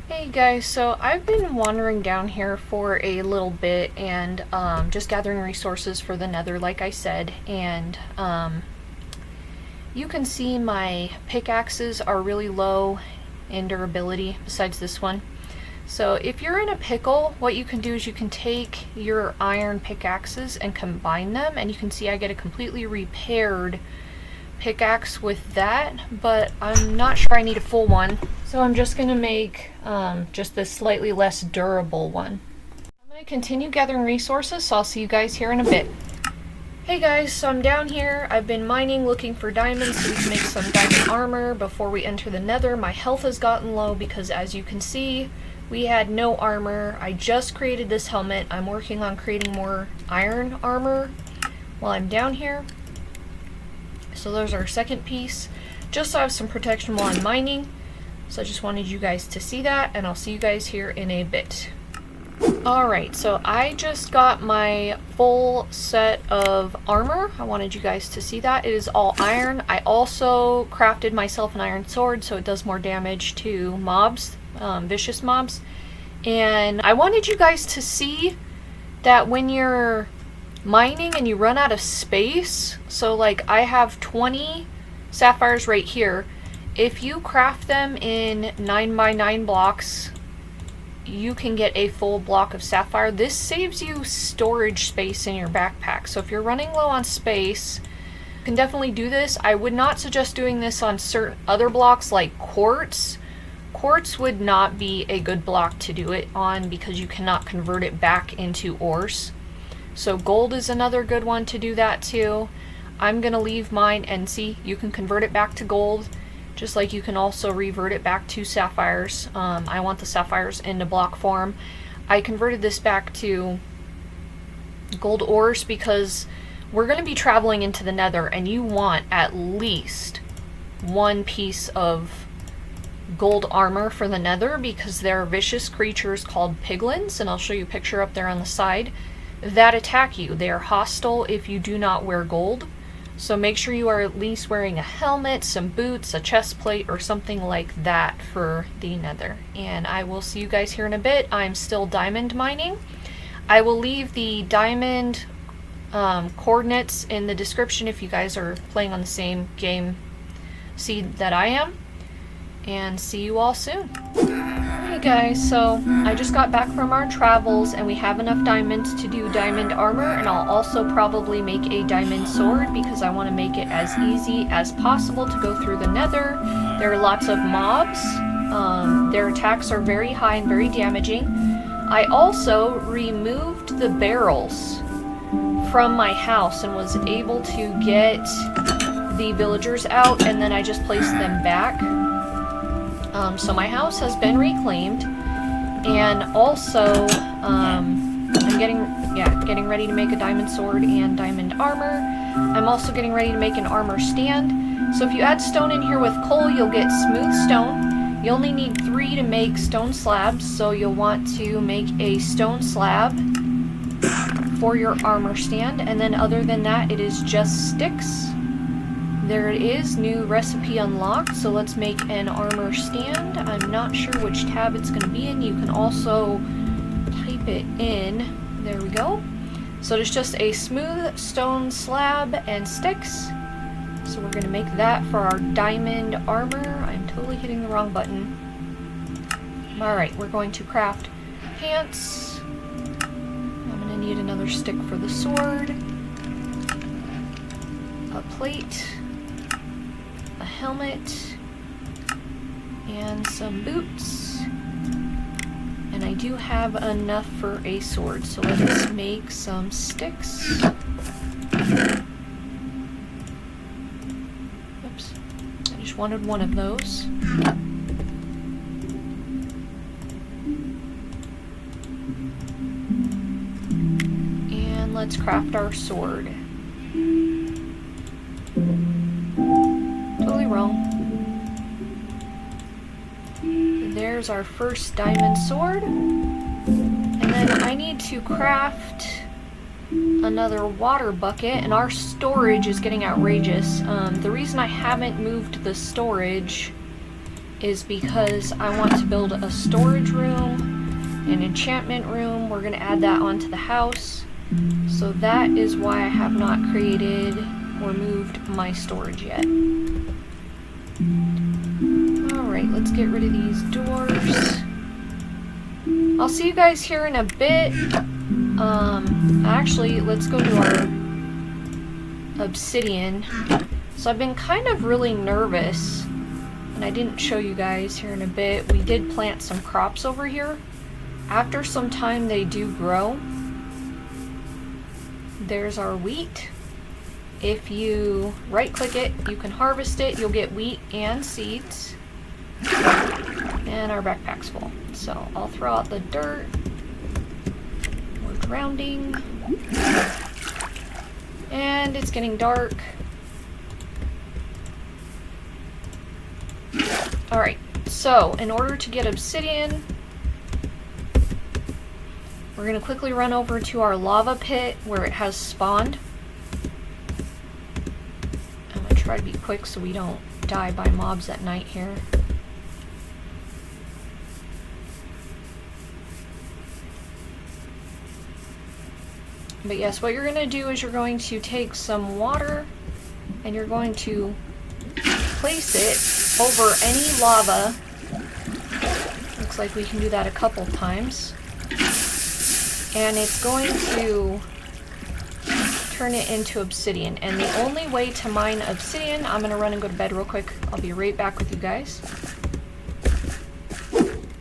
Hey guys, so I've been wandering down here for a little bit and just gathering resources for the Nether, like I said, and you can see my pickaxes are really low in durability, besides this one. So if you're in a pickle, what you can do is you can take your iron pickaxes and combine them, and you can see I get a completely repaired pickaxe with that, but I'm not sure I need a full one, so I'm just gonna make just this slightly less durable one. I'm gonna continue gathering resources, so I'll see you guys here in a bit. Hey guys, so I'm down here. I've been mining, looking for diamonds so we can make some diamond armor before we enter the Nether. My health has gotten low because, as you can see, we had no armor. I just created this helmet. I'm working on creating more iron armor while I'm down here. So there's our second piece, just so I have some protection while I'm mining. So I just wanted you guys to see that, and I'll see you guys here in a bit. Alright, so I just got my full set of armor. I wanted you guys to see that. It is all iron. I also crafted myself an iron sword so it does more damage to mobs, vicious mobs. And I wanted you guys to see that when you're mining and you run out of space, so like I have 20 sapphires right here. If you craft them in 9x9 blocks, you can get a full block of sapphire. This saves you storage space in your backpack. So if you're running low on space, you can definitely do this. I would not suggest doing this on certain other blocks like quartz. Quartz would not be a good block to do it on because you cannot convert it back into ores. So gold is another good one to do that too. I'm gonna leave mine, and see, you can convert it back to gold, just like you can also revert it back to sapphires. I want the sapphires into block form. I converted this back to gold ores because we're gonna be traveling into the Nether, and you want at least one piece of gold armor for the Nether because there are vicious creatures called piglins, and I'll show you a picture up there on the side, that attack you. They are hostile if you do not wear gold. So make sure you are at least wearing a helmet, some boots, a chest plate, or something like that for the Nether. And I will see you guys here in a bit. I'm still diamond mining. I will leave the diamond coordinates in the description if you guys are playing on the same game seed that I am. And see you all soon. Hey guys, so I just got back from our travels and we have enough diamonds to do diamond armor, and I'll also probably make a diamond sword because I want to make it as easy as possible to go through the Nether. There are lots of mobs. Their attacks are very high and very damaging. I also removed the barrels from my house and was able to get the villagers out, and then I just placed them back. So my house has been reclaimed, and also I'm getting ready to make a diamond sword and diamond armor. I'm also getting ready to make an armor stand. So if you add stone in here with coal, you'll get smooth stone. You only need 3 to make stone slabs, so you'll want to make a stone slab for your armor stand, and then other than that, it is just sticks. There it is, new recipe unlocked, so let's make an armor stand. I'm not sure which tab it's going to be in. You can also type it in. There we go. So it's just a smooth stone slab and sticks. So we're going to make that for our diamond armor. I'm totally hitting the wrong button. Alright, we're going to craft pants. I'm going to need another stick for the sword. A plate. A helmet, and some boots, and I do have enough for a sword, so let's make some sticks. Oops, I just wanted one of those. And let's craft our sword. Totally wrong. There's our first diamond sword. And then I need to craft another water bucket, and our storage is getting outrageous. The reason I haven't moved the storage is because I want to build a storage room, an enchantment room. We're going to add that onto the house. So that is why I have not created or moved my storage yet. Alright, let's get rid of these doors. I'll see you guys here in a bit. Actually, let's go to our obsidian. So I've been kind of really nervous, and I didn't show you guys here in a bit. We did plant some crops over here. After some time, they do grow. There's our wheat. If you right-click it, you can harvest it. You'll get wheat and seeds. And our backpack's full. So I'll throw out the dirt. We're drowning. And it's getting dark. Alright, so in order to get obsidian, we're going to quickly run over to our lava pit where it has spawned. I'm going to try to be quick so we don't die by mobs at night here. But yes, what you're going to do is you're going to take some water and you're going to place it over any lava. Looks like we can do that a couple times. And it's going to turn it into obsidian. And the only way to mine obsidian, I'm going to run and go to bed real quick. I'll be right back with you guys.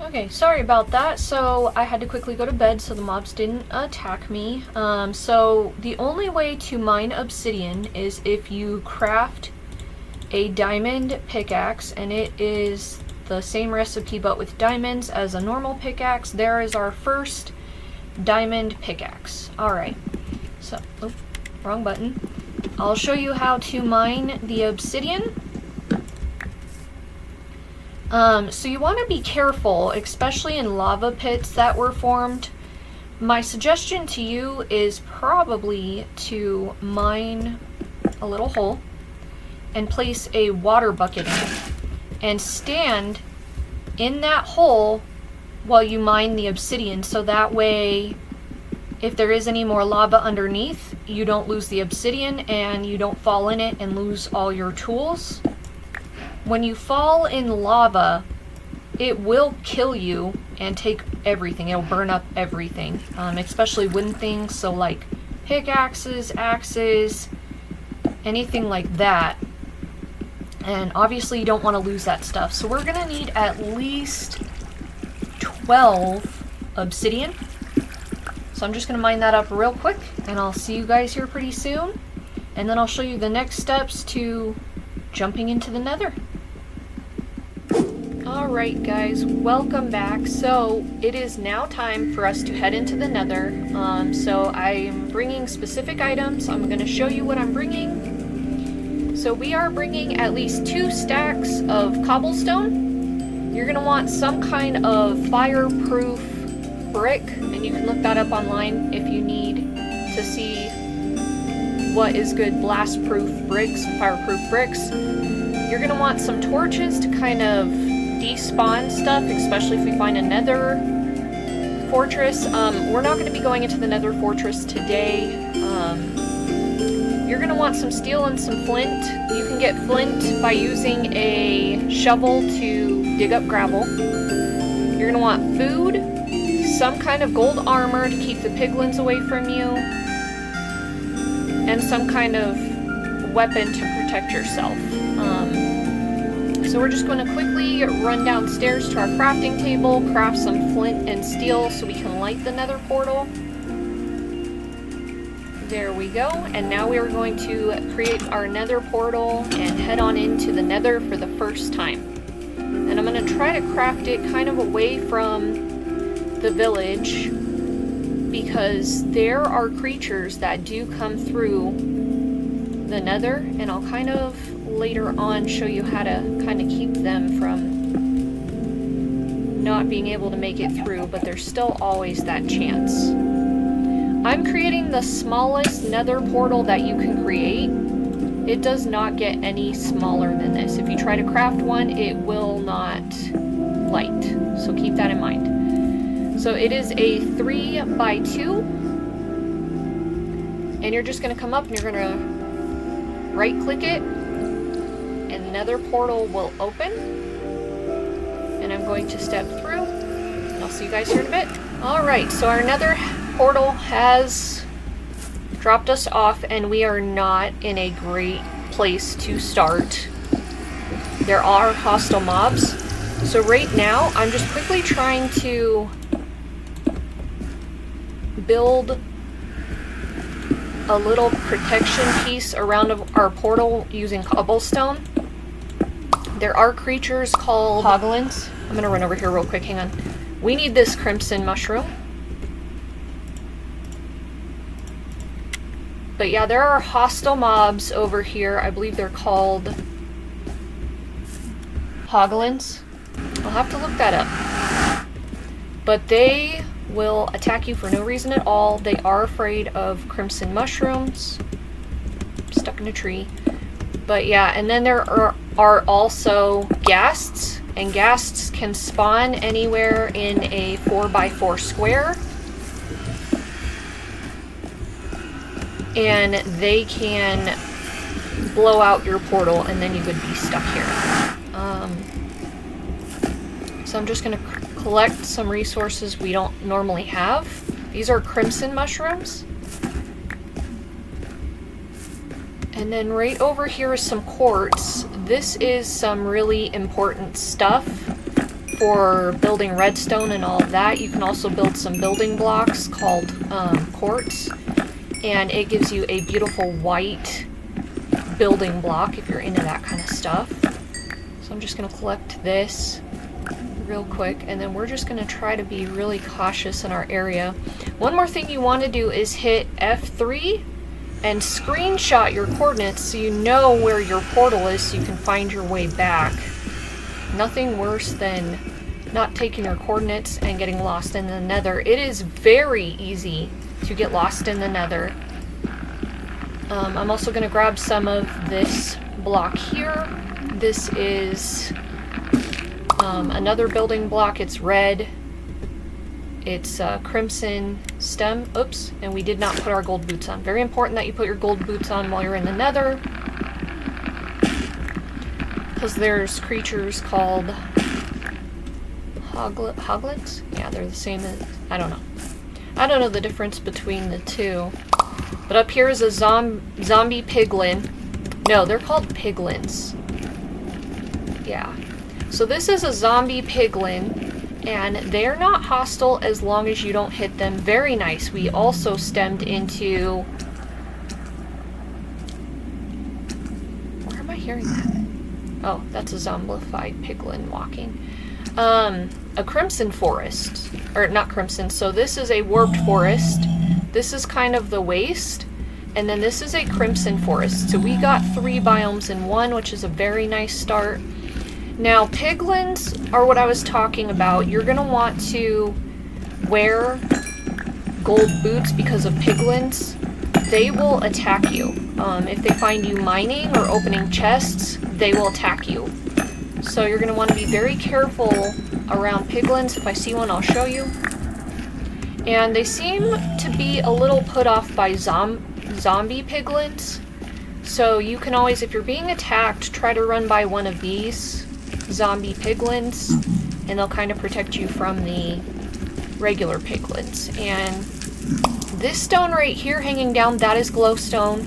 Okay, sorry about that. So I had to quickly go to bed so the mobs didn't attack me. So the only way to mine obsidian is if you craft a diamond pickaxe, and it is the same recipe but with diamonds as a normal pickaxe. There is our first diamond pickaxe. Alright, so, oh, wrong button. I'll show you how to mine the obsidian. So you want to be careful, especially in lava pits that were formed. My suggestion to you is probably to mine a little hole and place a water bucket in it and stand in that hole while you mine the obsidian, so that way if there is any more lava underneath, you don't lose the obsidian and you don't fall in it and lose all your tools. When you fall in lava, it will kill you and take everything. It'll burn up everything, especially wooden things, so like pickaxes, axes, anything like that. And obviously you don't want to lose that stuff. So we're going to need at least 12 obsidian. So I'm just going to mine that up real quick, and I'll see you guys here pretty soon. And then I'll show you the next steps to jumping into the Nether. Alright guys, welcome back. So it is now time for us to head into the Nether. So I'm bringing specific items. I'm going to show you what I'm bringing. So we are bringing at least 2 stacks of cobblestone. You're going to want some kind of fireproof brick, and you can look that up online if you need to see what is good blast-proof bricks, fireproof bricks. You're going to want some torches to kind of despawn stuff, especially if we find a Nether fortress. We're not going to be going into the Nether fortress today. You're going to want some steel and some flint. You can get flint by using a shovel to dig up gravel. You're going to want food, some kind of gold armor to keep the piglins away from you, and some kind of weapon to protect yourself. So we're just going to quickly run downstairs to our crafting table, craft some flint and steel so we can light the Nether portal. There we go. And now we are going to create our Nether portal and head on into the Nether for the first time. And I'm going to try to craft it kind of away from the village, because there are creatures that do come through the Nether, and I'll kind of later on show you how to kind of keep them from not being able to make it through, but there's still always that chance. I'm creating the smallest Nether portal that you can create. It does not get any smaller than this. If you try to craft one, it will not that light. So keep that in mind. So it is a 3x2. And you're just going to come up and you're going to right click it. And another portal will open. And I'm going to step through. And I'll see you guys here in a bit. Alright, so our nether portal has dropped us off, and we are not in a great place to start. There are hostile mobs. So right now, I'm just quickly trying to build a little protection piece around our portal using cobblestone. There are creatures called hoglins. I'm gonna run over here real quick, hang on. We need this crimson mushroom. But yeah, there are hostile mobs over here. I believe they're called hoglins. I'll have to look that up. But they will attack you for no reason at all. They are afraid of crimson mushrooms. I'm stuck in a tree. But yeah, and then there are also ghasts. And ghasts can spawn anywhere in a 4x4 square. And they can blow out your portal, and then you would be stuck here. So I'm just going to collect some resources we don't normally have. These are crimson mushrooms. And then right over here is some quartz. This is some really important stuff for building redstone and all of that. You can also build some building blocks called quartz. And it gives you a beautiful white building block if you're into that kind of stuff. So I'm just going to collect this real quick, and then we're just going to try to be really cautious in our area. One more thing you want to do is hit F3 and screenshot your coordinates so you know where your portal is so you can find your way back. Nothing worse than not taking your coordinates and getting lost in the nether. It is very easy to get lost in the nether. I'm also going to grab some of this block here. This is another building block. It's red. It's crimson stem. Oops, and we did not put our gold boots on. Very important that you put your gold boots on while you're in the nether. Because there's creatures called hoglins? Yeah, they're the same as... I don't know. I don't know the difference between the two. But up here is a zombie piglin. No, they're called piglins. Yeah. So this is a zombie piglin. And they're not hostile as long as you don't hit them. Very nice. We also stemmed into... Where am I hearing that? Oh, that's a zombified piglin walking. A crimson forest. Or not crimson. So this is a warped forest. This is kind of the waste. And then this is a crimson forest. So we got 3 biomes in one, which is a very nice start. Now, piglins are what I was talking about. You're going to want to wear gold boots because of piglins. They will attack you. If they find you mining or opening chests, they will attack you. So you're going to want to be very careful around piglins. If I see one, I'll show you. And they seem to be a little put off by zombie piglins. So you can always, if you're being attacked, try to run by one of these zombie piglins, and they'll kind of protect you from the regular piglins. And this stone right here hanging down, that is glowstone.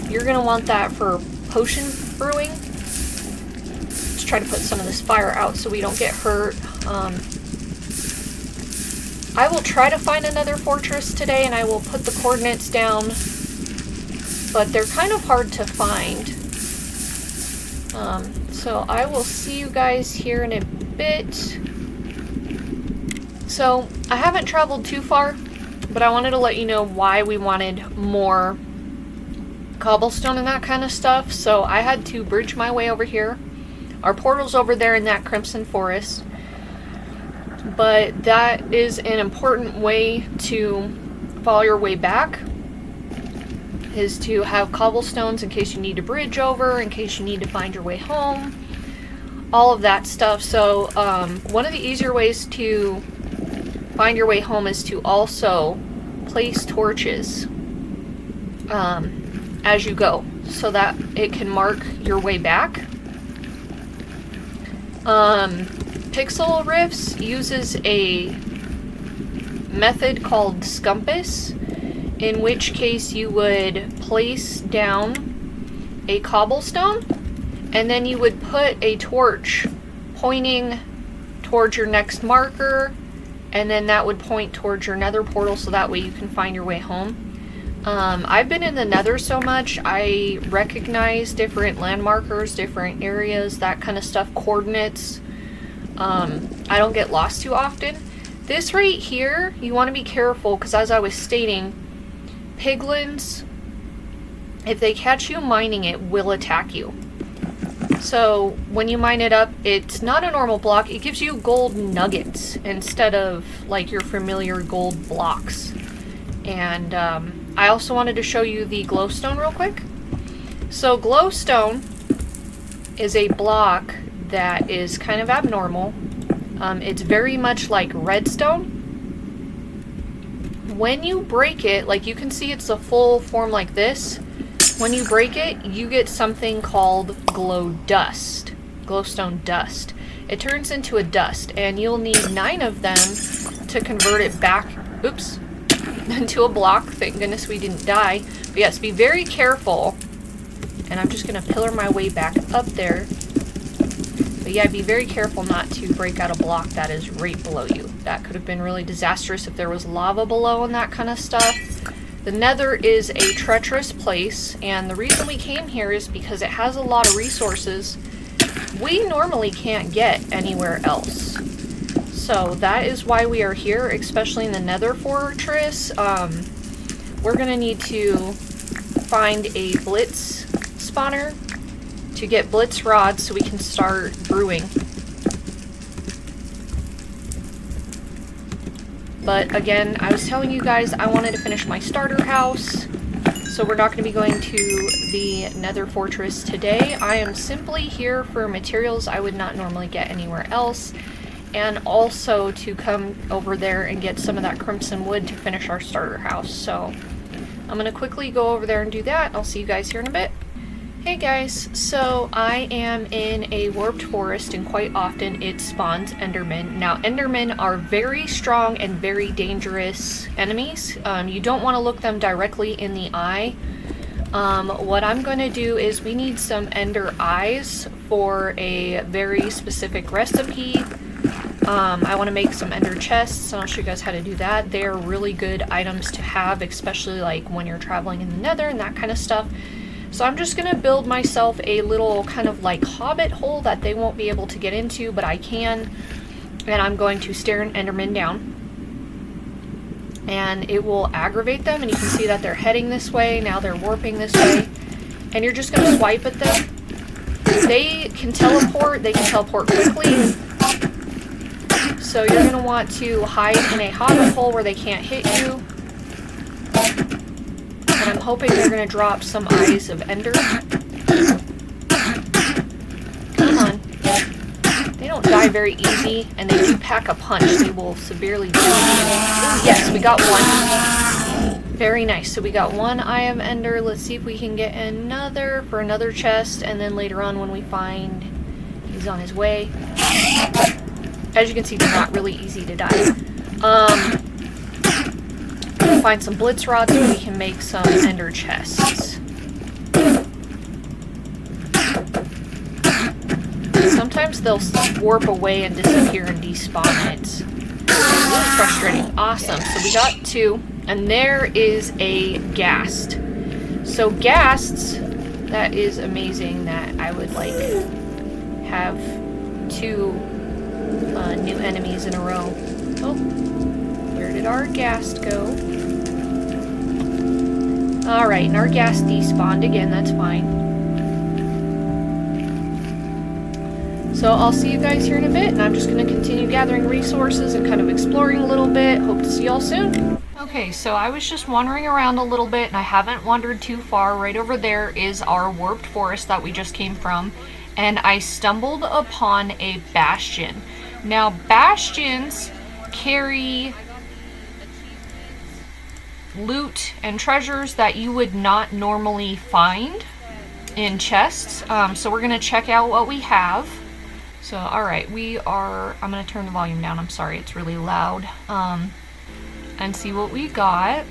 You're going to want that for potion brewing. Let's try to put some of this fire out so we don't get hurt. I will try to find another fortress today, and I will put the coordinates down, but they're kind of hard to find. So I will see you guys here in a bit. So I haven't traveled too far, but I wanted to let you know why we wanted more cobblestone and that kind of stuff. So I had to bridge my way over here. Our portal's over there in that crimson forest. But that is an important way to follow your way back, is to have cobblestones in case you need to bridge over, in case you need to find your way home. all of that stuff. So one of the easier ways to find your way home is to also place torches as you go, so that it can mark your way back. Pixel Rifts uses a method called Scumpus, in which case you would place down a cobblestone and then you would put a torch pointing towards your next marker, and then that would point towards your nether portal, so that way you can find your way home. I've been in the nether so much, I recognize different landmarkers, different areas, that kind of stuff, coordinates. I don't get lost too often. This right here, you want to be careful, because as I was stating, piglins, if they catch you mining it, will attack you. So when you mine it up, it's not a normal block, it gives you gold nuggets instead of like your familiar gold blocks. And I also wanted to show you the glowstone real quick. So glowstone is a block that is kind of abnormal. It's very much like redstone. When you break it, like you can see it's a full form like this. When you break it, you get something called glow dust, glowstone dust. It turns into a dust, and you'll need 9 of them to convert it back, oops, into a block. Thank goodness we didn't die. But yes, be very careful. And I'm just gonna pillar my way back up there. But yeah, be very careful not to break out a block that is right below you. That could have been really disastrous if there was lava below and that kind of stuff. The Nether is a treacherous place, and the reason we came here is because it has a lot of resources we normally can't get anywhere else. So that is why we are here, especially in the Nether fortress. We're gonna need to find a blitz spawner to get blitz rods so we can start brewing. But again, I was telling you guys I wanted to finish my starter house, so we're not going to be going to the Nether fortress today. I am simply here for materials I would not normally get anywhere else, and also to come over there and get some of that crimson wood to finish our starter house. So I'm going to quickly go over there and do that. I'll see you guys here in a bit. Hey guys, so I am in a warped forest, and quite often it spawns endermen. Now endermen are very strong and very dangerous enemies. You don't want to look them directly in the eye. What I'm going to do is we need some ender eyes for a very specific recipe. I want to make some ender chests, and I'll show you guys how to do that. They're really good items to have, especially like when you're traveling in the nether and that kind of stuff. So I'm just going to build myself a little kind of like hobbit hole that they won't be able to get into, but I can. And I'm going to stare an enderman down. And it will aggravate them, and you can see that they're heading this way. Now they're warping this way. And you're just going to swipe at them. They can teleport quickly. So you're going to want to hide in a hobbit hole where they can't hit you. And I'm hoping they're going to drop some eyes of ender. Come on. They don't die very easy, and they do pack a punch. They will severely damage you. Yes, we got one. Very nice. So we got 1 eye of ender. Let's see if we can get another for another chest, and then later on when we find he's on his way. As you can see, they're not really easy to die. Find some blitz rods so we can make some ender chests. Sometimes they'll warp away and disappear and despawn. It's really frustrating. Awesome. So we got 2, and there is a ghast. So ghasts, that is amazing that I would like have 2 new enemies in a row. Oh, where did our ghast go? Alright, and our ghast despawned again, that's fine. So I'll see you guys here in a bit, and I'm just going to continue gathering resources and kind of exploring a little bit. Hope to see y'all soon. Okay, so I was just wandering around a little bit, and I haven't wandered too far. Right over there is our warped forest that we just came from. and I stumbled upon a bastion. Now, bastions carry loot and treasures that you would not normally find in chests. So we're gonna check out what we have. So, alright, I'm gonna turn the volume down, I'm sorry, it's really loud. And see what we got.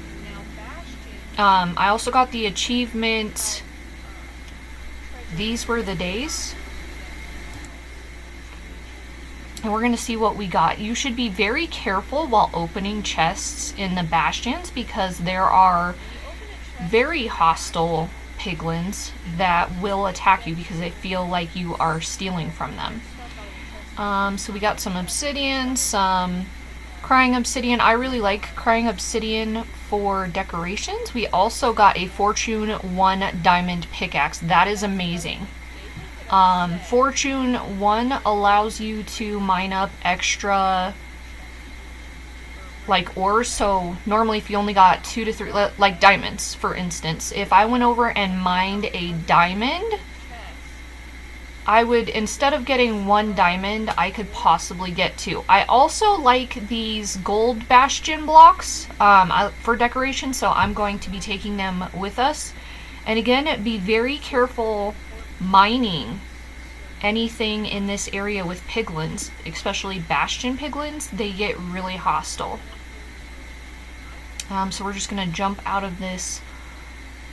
I also got the achievement, These Were the Days. And we're going to see what we got. You should be very careful while opening chests in the bastions because there are very hostile piglins that will attack you because they feel like you are stealing from them. So we got some obsidian, some crying obsidian. I really like crying obsidian for decorations. We also got a Fortune 1 diamond pickaxe. That is amazing. Fortune 1 allows you to mine up extra like ores. So normally if you only got 2 to 3, like diamonds for instance, if I went over and mined a diamond, I would, instead of getting 1 diamond, I could possibly get 2. I also like these gold bastion blocks for decoration, so I'm going to be taking them with us. And again, be very careful mining anything in this area with piglins, especially bastion piglins. They get really hostile. So we're just going to jump out of this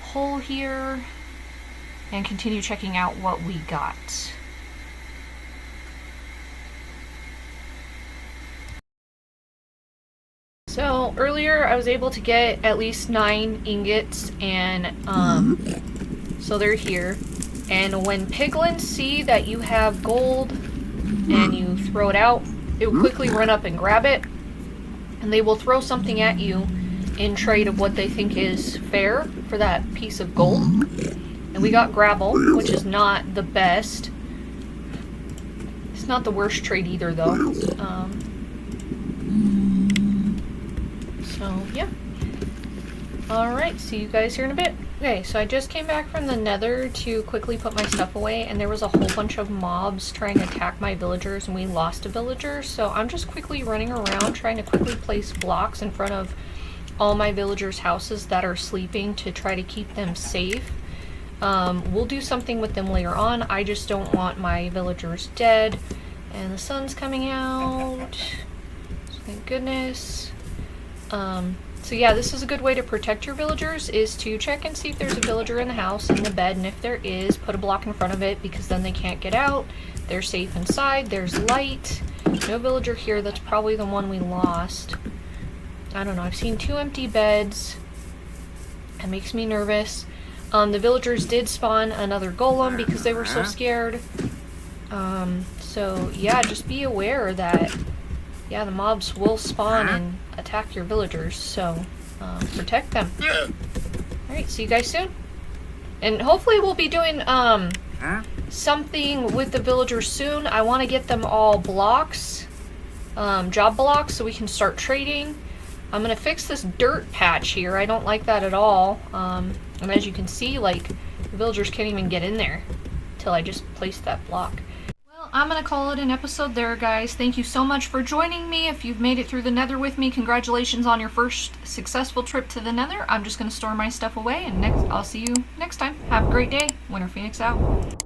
hole here and continue checking out what we got. So earlier I was able to get at least 9 ingots, and so they're here. And when piglins see that you have gold and you throw it out, it will quickly run up and grab it, and they will throw something at you in trade of what they think is fair for that piece of gold. And we got gravel, which is not the best. It's not the worst trade either, though. So, yeah. Alright, see you guys here in a bit. Okay, so I just came back from the Nether to quickly put my stuff away, and there was a whole bunch of mobs trying to attack my villagers, and we lost a villager. So I'm just quickly running around trying to quickly place blocks in front of all my villagers' houses that are sleeping to try to keep them safe. We'll do something with them later on. I just don't want my villagers dead. And the sun's coming out. So thank goodness. So yeah, this is a good way to protect your villagers, is to check and see if there's a villager in the house, in the bed, and if there is, put a block in front of it, because then they can't get out. They're safe inside. There's light. No villager here. That's probably the one we lost. I don't know. I've seen 2 empty beds. That makes me nervous. The villagers did spawn another golem because they were so scared. So yeah, just be aware that, yeah, the mobs will spawn and attack your villagers, so protect them. Alright, see you guys soon. And hopefully we'll be doing something with the villagers soon. I want to get them all blocks, job blocks, so we can start trading. I'm going to fix this dirt patch here. I don't like that at all. And as you can see, like, the villagers can't even get in there until I just place that block. Well, I'm going to call it an episode there, guys. Thank you so much for joining me. If you've made it through the Nether with me, congratulations on your first successful trip to the Nether. I'm just going to store my stuff away, and I'll see you next time. Have a great day. Winter Phoenix out.